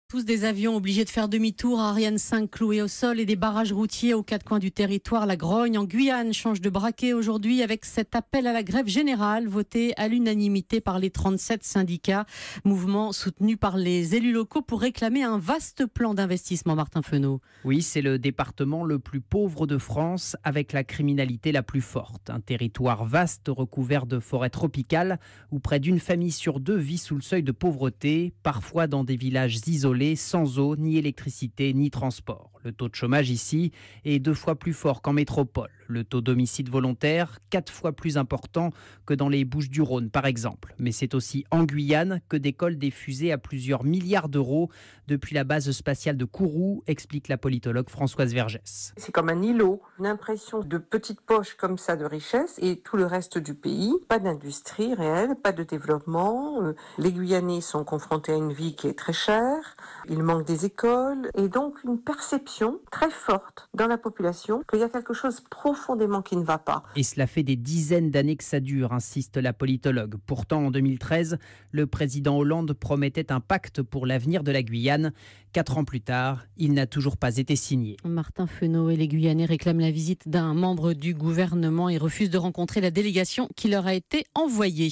Tous des avions obligés de faire demi-tour, Ariane 5 clouée au sol et des barrages routiers aux quatre coins du territoire. La grogne en Guyane change de braquet aujourd'hui avec cet appel à la grève générale voté à l'unanimité par les 37 syndicats. Mouvement soutenu par les élus locaux pour réclamer un vaste plan d'investissement. Martin Fenot. Oui, c'est le département le plus pauvre de France avec la criminalité la plus forte. Un territoire vaste recouvert de forêts tropicales où près d'une famille sur deux vit sous le seuil de pauvreté, parfois dans des villages isolés, sans eau, ni électricité, ni transport. Le taux de chômage ici est 2 fois plus fort qu'en métropole. Le taux d'homicide volontaire, 4 fois plus important que dans les Bouches-du-Rhône, par exemple. Mais c'est aussi en Guyane que décollent des fusées à plusieurs milliards d'euros depuis la base spatiale de Kourou, explique la politologue Françoise Vergès. C'est comme un îlot, une impression de petite poche comme ça de richesse et tout le reste du pays, pas d'industrie réelle, pas de développement. Les Guyanais sont confrontés à une vie qui est très chère, il manque des écoles et donc une perception très forte dans la population qu'il y a quelque chose profondément qui ne va pas. Et cela fait des dizaines d'années que ça dure, insiste la politologue. Pourtant, en 2013, le président Hollande promettait un pacte pour l'avenir de la Guyane. 4 ans plus tard, il n'a toujours pas été signé. Martin Fenot et les Guyanais réclament la visite d'un membre du gouvernement et refusent de rencontrer la délégation qui leur a été envoyée.